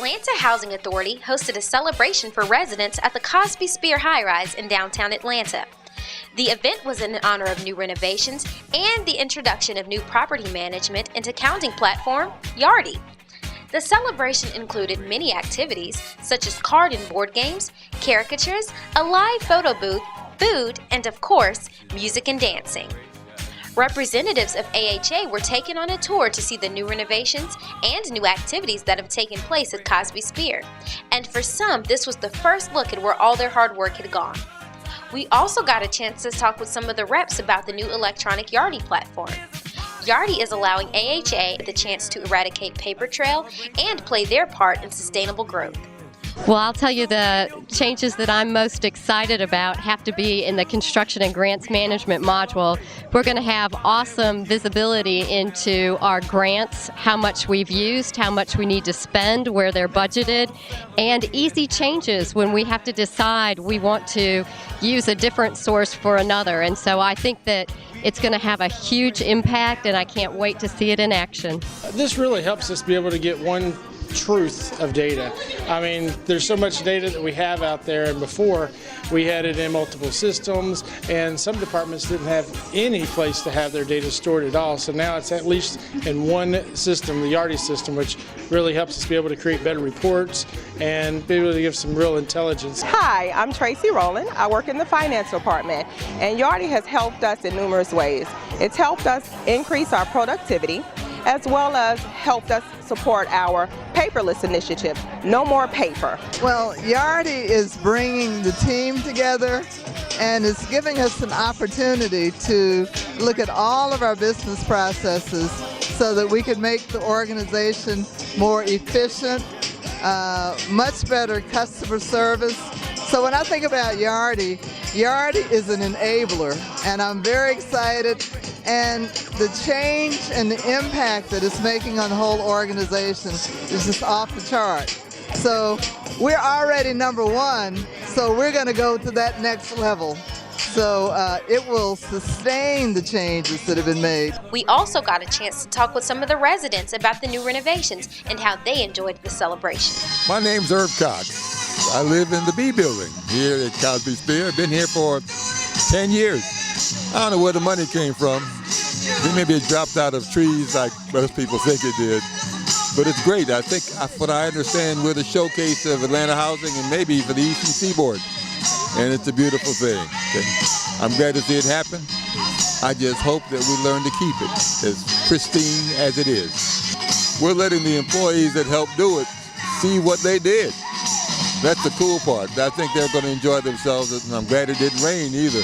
Atlanta Housing Authority hosted a celebration for residents at the Cosby Sphere high-rise in downtown Atlanta. The event was in honor of new renovations and the introduction of new property management and accounting platform, Yardi. The celebration included many activities such as card and board games, caricatures, a live photo booth, food, and of course, music and dancing. Representatives of AHA were taken on a tour to see the new renovations and new activities that have taken place at Cosby Sphere. And for some, this was the first look at where all their hard work had gone. We also got a chance to talk with some of the reps about the new electronic Yardi platform. Yardi is allowing AHA the chance to eradicate paper trail and play their part in sustainable growth. Well, I'll tell you the changes that I'm most excited about have to be in the construction and grants management module. We're going to have awesome visibility into our grants, how much we've used, how much we need to spend, where they're budgeted, and easy changes when we have to decide we want to use a different source for another. And so I think that it's going to have a huge impact, and I can't wait to see it in action. This really helps us be able to get one truth of data. I mean, there's so much data that we have out there, and before we had it in multiple systems, and some departments didn't have any place to have their data stored at all. So now it's at least in one system, the Yardi system, which really helps us be able to create better reports and be able to give some real intelligence. Hi, I'm Tracy Rowland. I work in the finance department, and Yardi has helped us in numerous ways. It's helped us increase our productivity, as well as helped us support our paperless initiative. No more paper. Well, Yardi is bringing the team together, and it's giving us an opportunity to look at all of our business processes so that we can make the organization more efficient, much better customer service. So when I think about Yardi, Yardi is an enabler, and I'm very excited. And the change and the impact that it's making on the whole organization is just off the chart. So we're already number one, so we're going to go to that next level. So it will sustain the changes that have been made. We also got a chance to talk with some of the residents about the new renovations and how they enjoyed the celebration. My name's Herb Cox. I live in the B building here at Cosby Sphere. I've been here for 10 years. I don't know where the money came from. Maybe it dropped out of trees like most people think it did. But it's great. I think, what I understand, we're the showcase of Atlanta housing and maybe for the Eastern Seaboard. And it's a beautiful thing. Okay? I'm glad to see it happen. I just hope that we learn to keep it as pristine as it is. We're letting the employees that help do it see what they did. That's the cool part. I think they're going to enjoy themselves, and I'm glad it didn't rain either.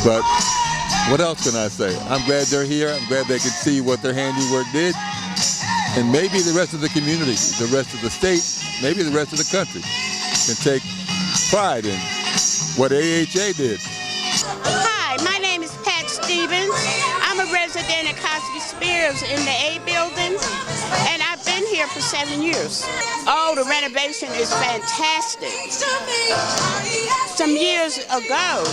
But what else can I say? I'm glad they're here. I'm glad they could see what their handiwork did. And maybe the rest of the community, the rest of the state, maybe the rest of the country can take pride in what AHA did. Hi, my name is Pat Stevens. I'm a resident at Cosby Spheres in the A building, and I've been here for 7 years. Oh, the renovation is fantastic. Some years ago,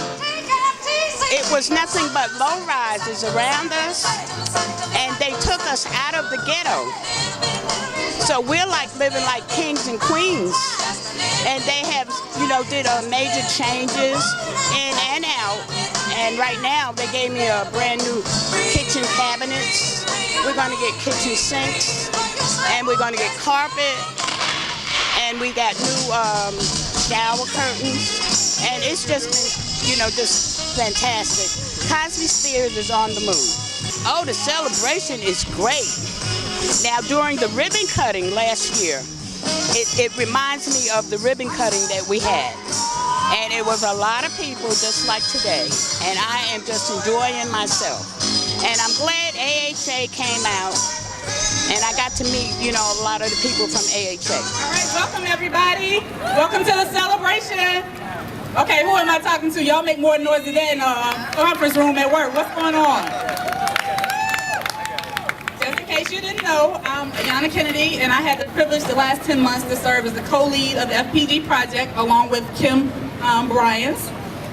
it was nothing but low-rises around us, and they took us out of the ghetto. So we're like living like kings and queens, and they have, did major changes in and out. And right now, they gave me a brand new kitchen cabinets. We're going to get kitchen sinks, and we're going to get carpet, and we got new shower curtains, and it's just been, just fantastic. Cosby Spheres is on the move. Oh, the celebration is great. Now, during the ribbon cutting last year, it reminds me of the ribbon cutting that we had. And it was a lot of people just like today. And I am just enjoying myself. And I'm glad AHA came out. And I got to meet, a lot of the people from AHA. All right, welcome everybody. Welcome to the celebration. Okay, who am I talking to? Y'all make more noise than conference room at work. What's going on? Just in case you didn't know, I'm Ayanna Kennedy, and I had the privilege the last 10 months to serve as the co-lead of the FPG project along with Kim Bryans.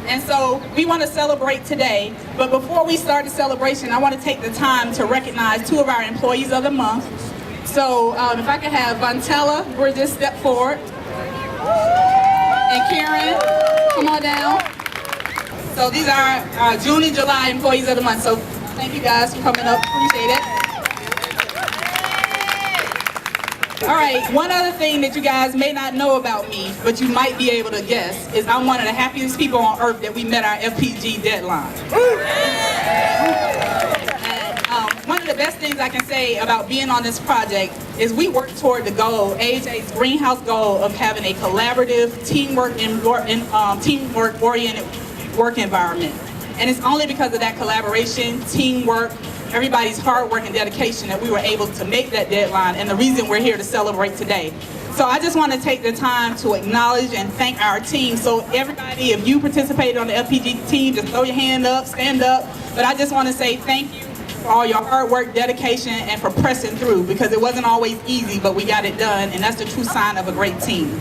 And so we want to celebrate today, but before we start the celebration, I want to take the time to recognize two of our employees of the month, So if I could have Vontella, we're just step forward. And Karen, come on down. So these are our June and July employees of the month. So thank you guys for coming up. Appreciate it. All right, one other thing that you guys may not know about me, but you might be able to guess, is I'm one of the happiest people on earth that we met our FPG deadline. And one of the best things I can say about being on this project is we work toward the goal, AHA's greenhouse goal of having a collaborative, teamwork-oriented work environment. And it's only because of that collaboration, teamwork, everybody's hard work and dedication that we were able to make that deadline, and the reason we're here to celebrate today. So I just want to take the time to acknowledge and thank our team. So everybody, if you participated on the FPG team, just throw your hand up, stand up. But I just want to say thank you for all your hard work, dedication, and for pressing through, because it wasn't always easy, but we got it done, and that's the true sign of a great team.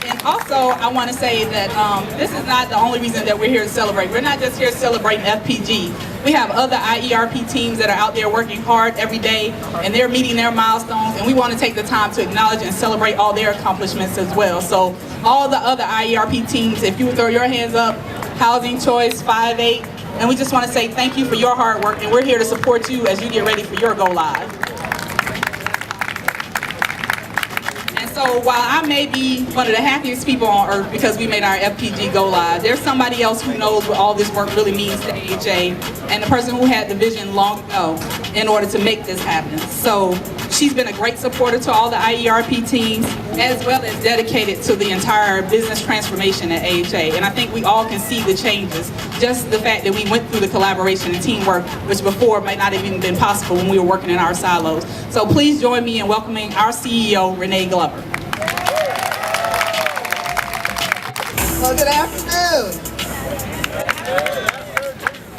And also, I want to say that this is not the only reason that we're here to celebrate. We're not just here celebrating FPG. We have other IERP teams that are out there working hard every day, and they're meeting their milestones, and we want to take the time to acknowledge and celebrate all their accomplishments as well. So all the other IERP teams, if you would throw your hands up, Housing Choice, 5-8, and we just want to say thank you for your hard work, and we're here to support you as you get ready for your go live. So while I may be one of the happiest people on earth because we made our FPG go live, there's somebody else who knows what all this work really means to AHA, and the person who had the vision long ago in order to make this happen. So she's been a great supporter to all the IERP teams, as well as dedicated to the entire business transformation at AHA. And I think we all can see the changes, just the fact that we went through the collaboration and teamwork, which before might not have even been possible when we were working in our silos. So please join me in welcoming our CEO, Renee Glover. Well, good afternoon.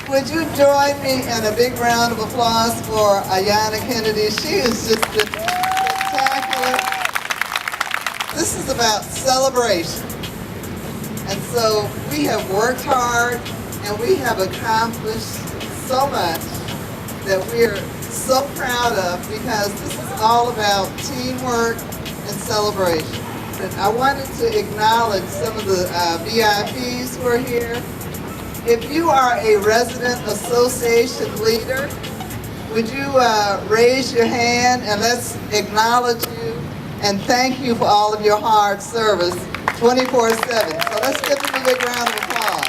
Would you join me in a big round of applause for Ayanna Kennedy? She is just spectacular. This is about celebration. And so we have worked hard and we have accomplished so much that we're so proud of, because this is all about teamwork and celebration. And I wanted to acknowledge some of the VIPs who are here. If you are a resident association leader, would you raise your hand and let's acknowledge you and thank you for all of your hard service 24/7. So let's give them a big round of applause.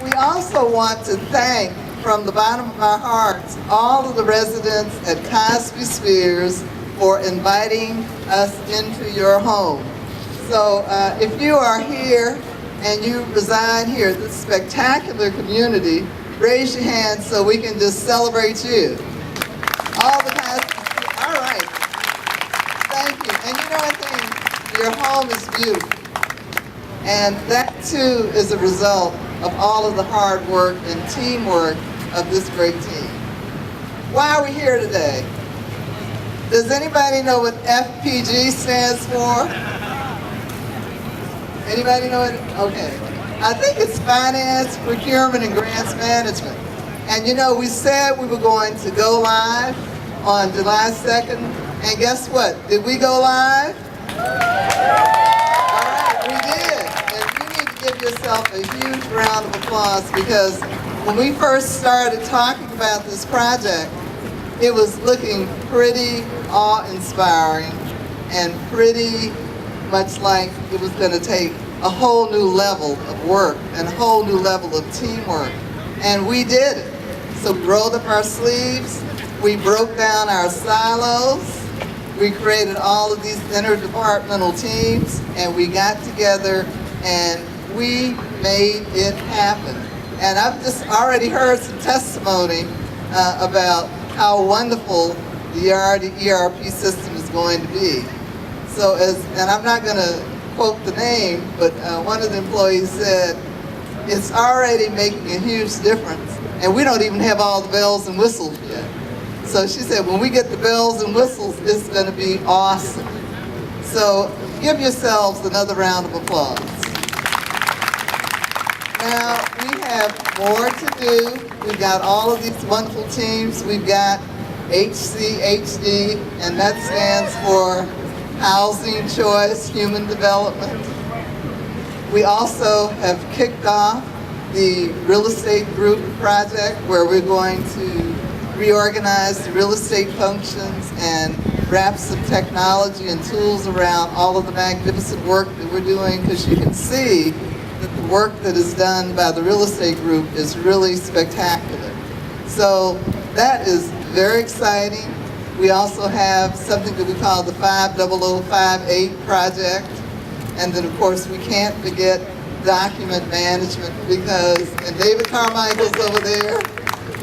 We also want to thank, from the bottom of our hearts, all of the residents at Cosby Spears for inviting us into your home. So if you are here and you reside here, this spectacular community, raise your hand so we can just celebrate you. All the Cosby Spears, all right. Thank you. And you know, I think your home is beautiful. And that too is a result of all of the hard work and teamwork of this great team. Why are we here today? Does anybody know what FPG stands for? Anybody know it? Okay. I think it's Finance, Procurement, and Grants Management. And you know, we said we were going to go live on July 2nd, and guess what? Did we go live? All right, we did. And you need to give yourself a huge round of applause, because when we first started talking about this project, it was looking pretty awe-inspiring and pretty much like it was going to take a whole new level of work and a whole new level of teamwork. And we did it. So we rolled up our sleeves, we broke down our silos, we created all of these interdepartmental teams, and we got together and we made it happen. And I've just already heard some testimony about how wonderful the ERP system is going to be. So and I'm not going to quote the name, but one of the employees said, it's already making a huge difference, and we don't even have all the bells and whistles yet. So she said, when we get the bells and whistles, it's going to be awesome. So give yourselves another round of applause. Now, we have more to do. We've got all of these wonderful teams. We've got HCHD, and that stands for Housing Choice Human Development. We also have kicked off the real estate group project where we're going to reorganize the real estate functions and wrap some technology and tools around all of the magnificent work that we're doing, because you can see that the work that is done by the real estate group is really spectacular. So that is very exciting. We also have something that we call the 50058 project. And then of course we can't forget document management, because, and David Carmichael's over there,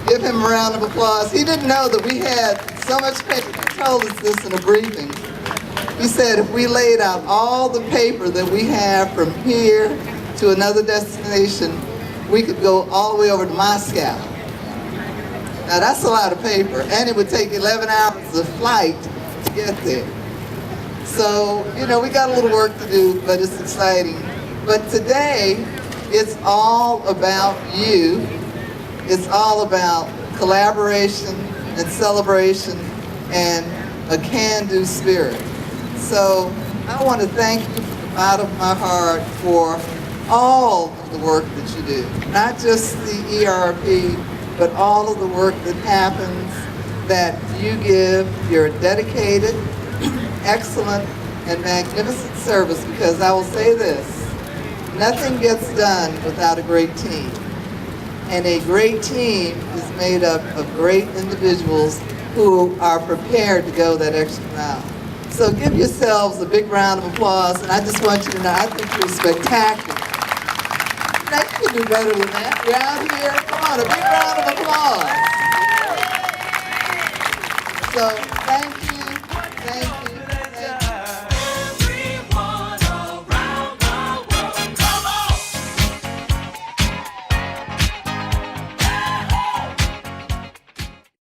give him a round of applause. He didn't know that we had so much paper. He told us this in a briefing. He said if we laid out all the paper that we have from here to another destination, we could go all the way over to Moscow. Now that's a lot of paper, and it would take 11 hours of flight to get there. So, you know, we got a little work to do, but it's exciting. But today, it's all about you. It's all about collaboration and celebration and a can-do spirit. So I want to thank you from the bottom of my heart for all of the work that you do. Not just the ERP, but all of the work that happens that you give. You're dedicated, excellent, and magnificent service, because I will say this, nothing gets done without a great team. And a great team is made up of great individuals who are prepared to go that extra mile. So give yourselves a big round of applause, and I just want you to know, I think you're spectacular. Now, you can do better than that. You're out here, come on, a big round of applause.